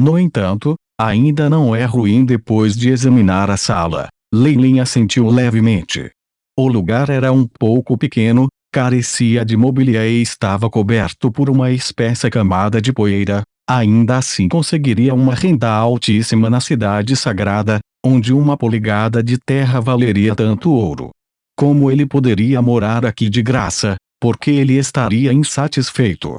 No entanto, ainda não é ruim. Depois de examinar a sala, Leilin assentiu levemente. O lugar era um pouco pequeno, carecia de mobília e estava coberto por uma espessa camada de poeira. Ainda assim conseguiria uma renda altíssima na cidade sagrada, onde uma polegada de terra valeria tanto ouro. Como ele poderia morar aqui de graça, porque ele estaria insatisfeito?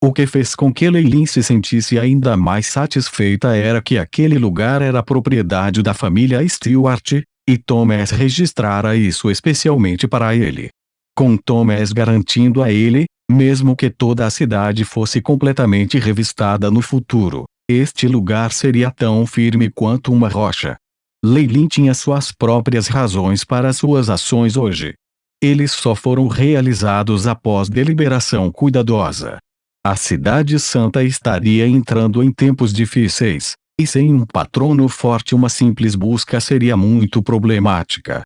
O que fez com que Leilin se sentisse ainda mais satisfeita era que aquele lugar era propriedade da família Stewart, e Thomas registrara isso especialmente para ele. Com Thomas garantindo a ele, mesmo que toda a cidade fosse completamente revistada no futuro, este lugar seria tão firme quanto uma rocha. Leilin tinha suas próprias razões para suas ações hoje. Eles só foram realizados após deliberação cuidadosa. A cidade santa estaria entrando em tempos difíceis, e sem um patrono forte uma simples busca seria muito problemática.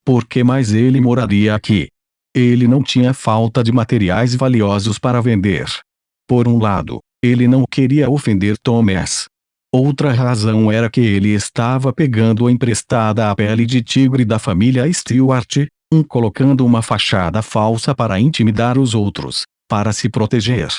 Por que mais ele moraria aqui? Ele não tinha falta de materiais valiosos para vender. Por um lado, ele não queria ofender Thomas. Outra razão era que ele estava pegando emprestada a pele de tigre da família Stewart, colocando uma fachada falsa para intimidar os outros, para se proteger.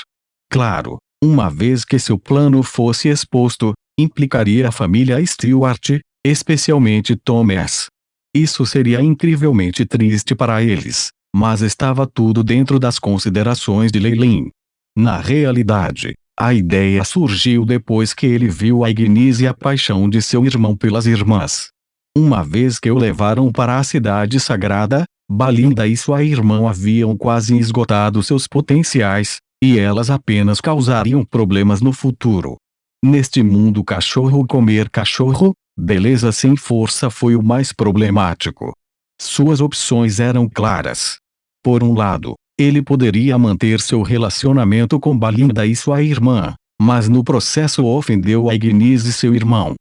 Claro, uma vez que seu plano fosse exposto, implicaria a família Stewart, especialmente Thomas. Isso seria incrivelmente triste para eles, mas estava tudo dentro das considerações de Leilin. Na realidade, a ideia surgiu depois que ele viu a Ignis e a paixão de seu irmão pelas irmãs. Uma vez que o levaram para a cidade sagrada, Balinda e sua irmã haviam quase esgotado seus potenciais, e elas apenas causariam problemas no futuro. Neste mundo cachorro comer cachorro, beleza sem força foi o mais problemático. Suas opções eram claras. Por um lado, ele poderia manter seu relacionamento com Balinda e sua irmã, mas no processo ofendeu a Ignis e seu irmão.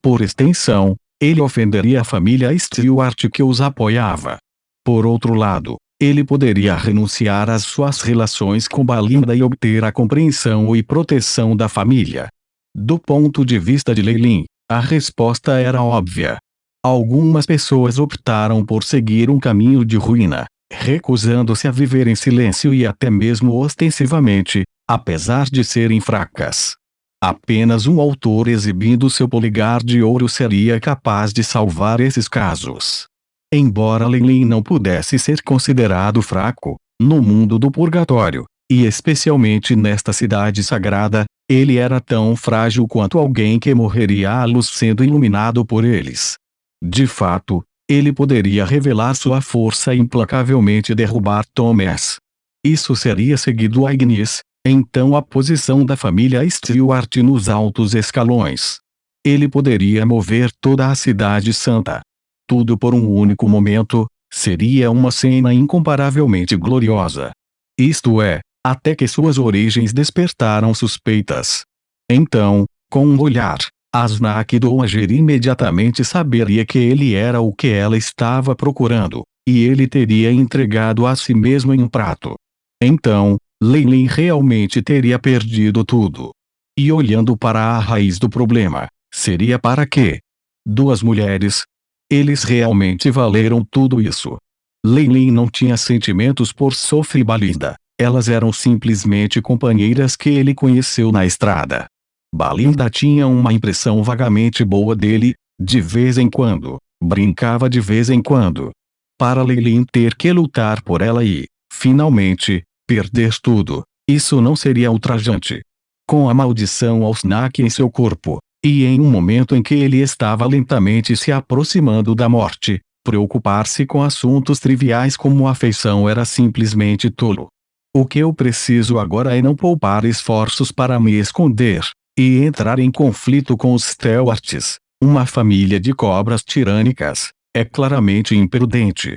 Por extensão, ele ofenderia a família Stewart que os apoiava. Por outro lado, ele poderia renunciar às suas relações com Balinda e obter a compreensão e proteção da família. Do ponto de vista de Leilin, a resposta era óbvia. Algumas pessoas optaram por seguir um caminho de ruína, recusando-se a viver em silêncio e até mesmo ostensivamente, apesar de serem fracas. Apenas um autor exibindo seu polegar de ouro seria capaz de salvar esses casos. Embora Leilin não pudesse ser considerado fraco, no mundo do purgatório, e especialmente nesta cidade sagrada, ele era tão frágil quanto alguém que morreria à luz sendo iluminado por eles. De fato, ele poderia revelar sua força e implacavelmente derrubar Thomas. Isso seria seguido a Ignis, então a posição da família Stewart nos altos escalões. Ele poderia mover toda a cidade santa. Tudo por um único momento, seria uma cena incomparavelmente gloriosa. Isto é, até que suas origens despertaram suspeitas. Então, com um olhar, Asnak Dowager imediatamente saberia que ele era o que ela estava procurando, e ele teria entregado a si mesmo em um prato. Então, Leilin realmente teria perdido tudo. E olhando para a raiz do problema, seria para quê? Duas mulheres. Eles realmente valeram tudo isso. Leilin não tinha sentimentos por Sophie e Balinda. Elas eram simplesmente companheiras que ele conheceu na estrada. Balinda tinha uma impressão vagamente boa dele, de vez em quando, brincava de vez em quando. Para Leilin ter que lutar por ela e, finalmente, perder tudo, isso não seria ultrajante. Com a maldição Asnak em seu corpo, e em um momento em que ele estava lentamente se aproximando da morte, preocupar-se com assuntos triviais como afeição era simplesmente tolo. O que eu preciso agora é não poupar esforços para me esconder, e entrar em conflito com os Stewarts, uma família de cobras tirânicas, é claramente imprudente.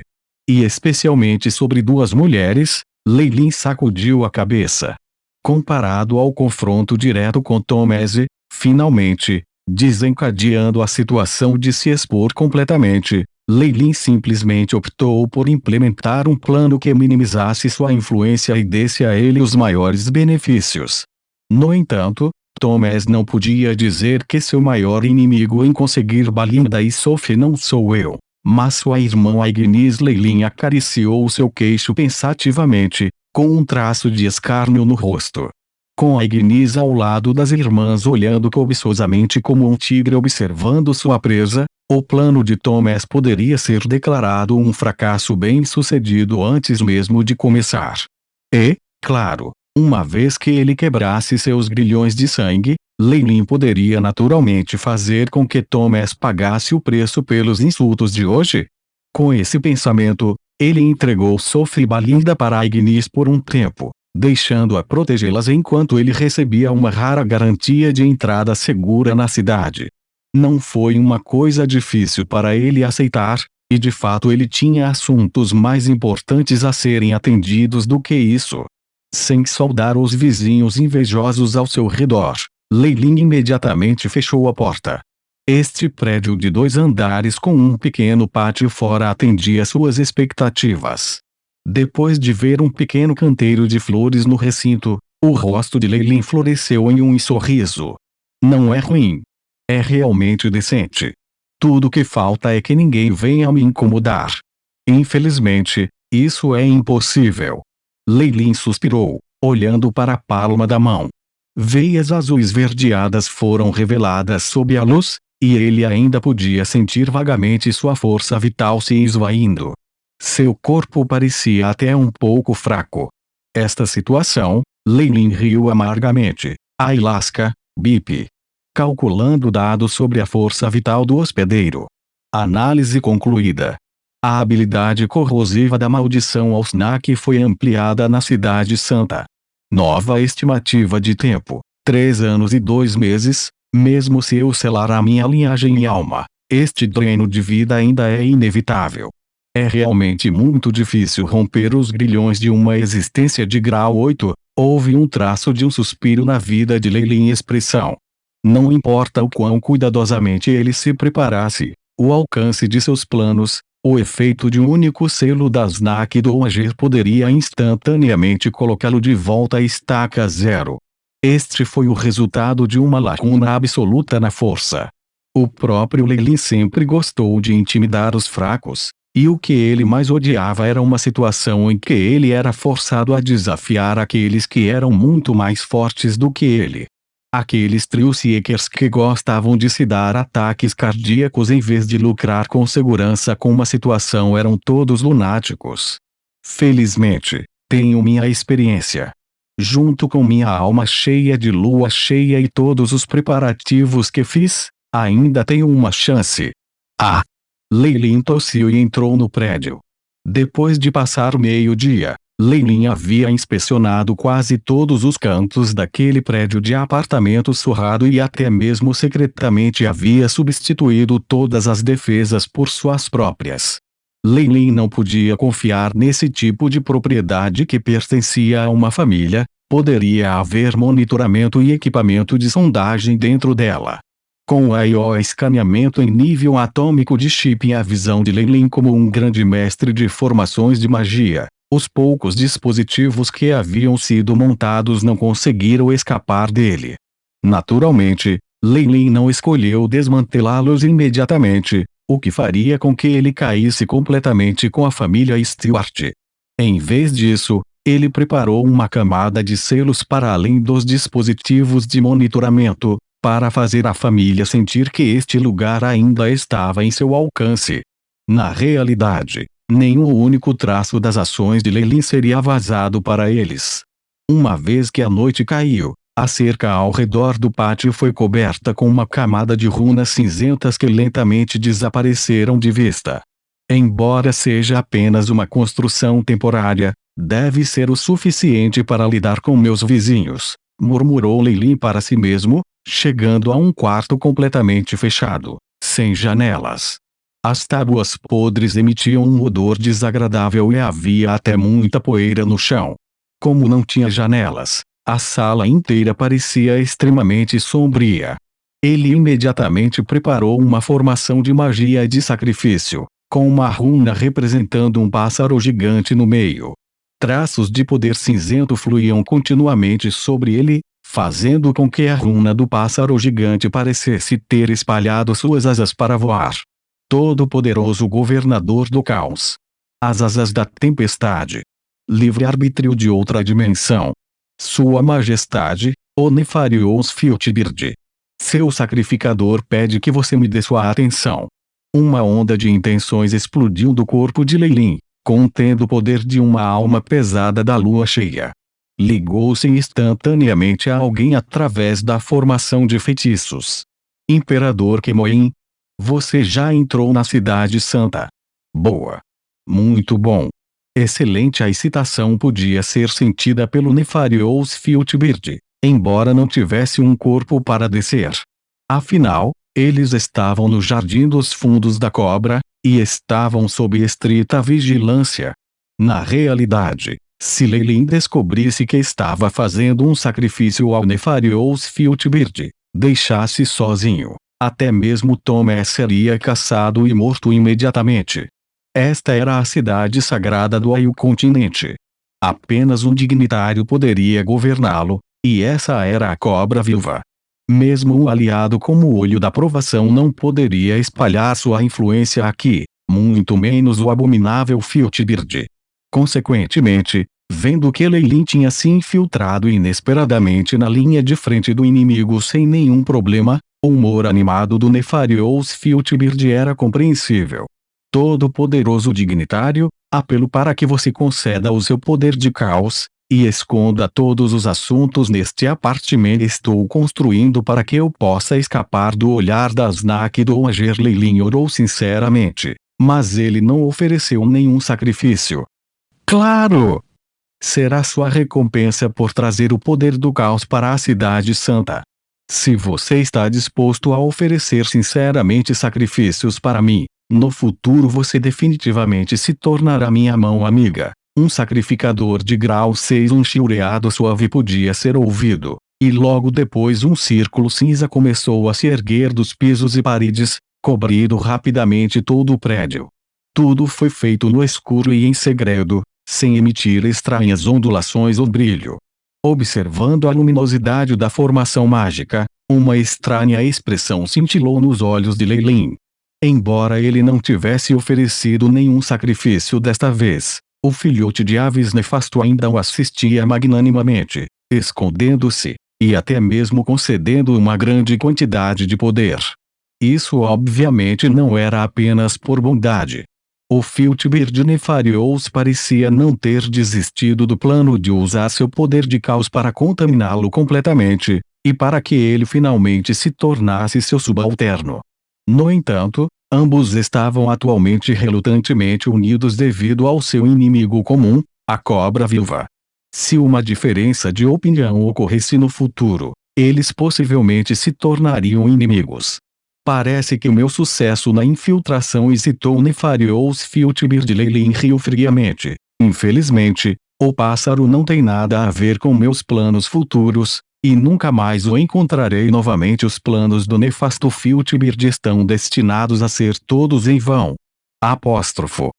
E especialmente sobre duas mulheres, Leilin sacudiu a cabeça. Comparado ao confronto direto com Thomas, finalmente, desencadeando a situação de se expor completamente, Leilin simplesmente optou por implementar um plano que minimizasse sua influência e desse a ele os maiores benefícios. No entanto, Thomas não podia dizer que seu maior inimigo em conseguir Balinda e Sophie não sou eu, mas sua irmã Agnes. Leilin acariciou seu queixo pensativamente, com um traço de escárnio no rosto. Com Agnes ao lado das irmãs olhando cobiçosamente como um tigre observando sua presa, o plano de Thomas poderia ser declarado um fracasso bem-sucedido antes mesmo de começar. E, claro, uma vez que ele quebrasse seus grilhões de sangue, Leilin poderia naturalmente fazer com que Thomas pagasse o preço pelos insultos de hoje. Com esse pensamento, ele entregou Sophie e Balinda para Agnes por um tempo, deixando-a protegê-las enquanto ele recebia uma rara garantia de entrada segura na cidade. Não foi uma coisa difícil para ele aceitar, e de fato ele tinha assuntos mais importantes a serem atendidos do que isso. Sem saudar os vizinhos invejosos ao seu redor, Leilin imediatamente fechou a porta. Este prédio de 2 andares com um pequeno pátio fora atendia suas expectativas. Depois de ver um pequeno canteiro de flores no recinto, o rosto de Leilin floresceu em um sorriso. Não é ruim. É realmente decente. Tudo que falta é que ninguém venha me incomodar. Infelizmente, isso é impossível. Leilin suspirou, olhando para a palma da mão. Veias azuis esverdeadas foram reveladas sob a luz, e ele ainda podia sentir vagamente sua força vital se esvaindo. Seu corpo parecia até um pouco fraco. Esta situação, Leilin riu amargamente. Ai lasca, bip. Calculando dados sobre a força vital do hospedeiro. Análise concluída. A habilidade corrosiva da maldição ao snack foi ampliada na Cidade Santa. Nova estimativa de tempo: 3 anos e 2 meses. Mesmo se eu selar a minha linhagem e alma, este dreno de vida ainda é inevitável. É realmente muito difícil romper os grilhões de uma existência de grau 8. Houve um traço de um suspiro na vida de Leilin em expressão. Não importa o quão cuidadosamente ele se preparasse, o alcance de seus planos, o efeito de um único selo da Snack do Agir poderia instantaneamente colocá-lo de volta à estaca zero. Este foi o resultado de uma lacuna absoluta na força. O próprio Leilin sempre gostou de intimidar os fracos, e o que ele mais odiava era uma situação em que ele era forçado a desafiar aqueles que eram muito mais fortes do que ele. Aqueles Triusiekers que gostavam de se dar ataques cardíacos em vez de lucrar com segurança com uma situação eram todos lunáticos. Felizmente, tenho minha experiência. Junto com minha alma cheia de lua cheia e todos os preparativos que fiz, ainda tenho uma chance. Ah! Leilin tossiu e entrou no prédio. Depois de passar o meio-dia, Leilin havia inspecionado quase todos os cantos daquele prédio de apartamento surrado e até mesmo secretamente havia substituído todas as defesas por suas próprias. Leilin não podia confiar nesse tipo de propriedade que pertencia a uma família. Poderia haver monitoramento e equipamento de sondagem dentro dela. Com o escaneamento em nível atômico de chip e a visão de Leilin como um grande mestre de formações de magia, os poucos dispositivos que haviam sido montados não conseguiram escapar dele. Naturalmente, Leilin não escolheu desmantelá-los imediatamente, o que faria com que ele caísse completamente com a família Stewart. Em vez disso, ele preparou uma camada de selos para além dos dispositivos de monitoramento, para fazer a família sentir que este lugar ainda estava em seu alcance. Na realidade, nenhum único traço das ações de Leilin seria vazado para eles. Uma vez que a noite caiu, a cerca ao redor do pátio foi coberta com uma camada de runas cinzentas que lentamente desapareceram de vista. Embora seja apenas uma construção temporária, deve ser o suficiente para lidar com meus vizinhos, murmurou Leilin para si mesmo, chegando a um quarto completamente fechado, sem janelas. As tábuas podres emitiam um odor desagradável e havia até muita poeira no chão. Como não tinha janelas, a sala inteira parecia extremamente sombria. Ele imediatamente preparou uma formação de magia de sacrifício, com uma runa representando um pássaro gigante no meio. Traços de poder cinzento fluíam continuamente sobre ele, fazendo com que a runa do pássaro gigante parecesse ter espalhado suas asas para voar. Todo-poderoso governador do caos. As asas da tempestade. Livre-arbítrio de outra dimensão. Sua Majestade, o Nefarious Filtbird. Seu sacrificador pede que você me dê sua atenção. Uma onda de intenções explodiu do corpo de Leilin, contendo o poder de uma alma pesada da lua cheia. Ligou-se instantaneamente a alguém através da formação de feitiços. Imperador Kemoin. Você já entrou na Cidade Santa. Boa. Muito bom. Excelente. A excitação podia ser sentida pelo Nefarious Filtbird, embora não tivesse um corpo para descer. Afinal, eles estavam no Jardim dos Fundos da Cobra, e estavam sob estrita vigilância. Na realidade, se Leilin descobrisse que estava fazendo um sacrifício ao Nefarious Filtbird, deixasse sozinho, até mesmo Thomas seria caçado e morto imediatamente. Esta era a cidade sagrada do Ail Continente. Apenas um dignitário poderia governá-lo, e essa era a Cobra Viúva. Mesmo um aliado como o Olho da Provação não poderia espalhar sua influência aqui, muito menos o abominável Filtbird. Consequentemente, vendo que Leilin tinha se infiltrado inesperadamente na linha de frente do inimigo sem nenhum problema, o humor animado do Nefarious Filtbird era compreensível. Todo-poderoso dignitário, apelo para que você conceda o seu poder de caos, e esconda todos os assuntos neste apartamento. Estou construindo para que eu possa escapar do olhar da Snack do Anger. Leilin orou sinceramente, mas ele não ofereceu nenhum sacrifício. Claro! Será sua recompensa por trazer o poder do caos para a Cidade Santa. Se você está disposto a oferecer sinceramente sacrifícios para mim, no futuro você definitivamente se tornará minha mão amiga. Um sacrificador de grau 6. Um chiureado suave podia ser ouvido, e logo depois um círculo cinza começou a se erguer dos pisos e paredes, cobrindo rapidamente todo o prédio. Tudo foi feito no escuro e em segredo, sem emitir estranhas ondulações ou brilho. Observando a luminosidade da formação mágica, uma estranha expressão cintilou nos olhos de Leilin. Embora ele não tivesse oferecido nenhum sacrifício desta vez, o filhote de aves nefasto ainda o assistia magnanimamente, escondendo-se, e até mesmo concedendo uma grande quantidade de poder. Isso obviamente não era apenas por bondade. O Filtbird Nefarious parecia não ter desistido do plano de usar seu poder de caos para contaminá-lo completamente, e para que ele finalmente se tornasse seu subalterno. No entanto, ambos estavam atualmente relutantemente unidos devido ao seu inimigo comum, a Cobra Viúva. Se uma diferença de opinião ocorresse no futuro, eles possivelmente se tornariam inimigos. Parece que o meu sucesso na infiltração excitou Nefarious Filtbird. Leilin riu friamente. Infelizmente, o pássaro não tem nada a ver com meus planos futuros, e nunca mais o encontrarei novamente. Os planos do nefasto Filtbird estão destinados a ser todos em vão. Apóstrofo.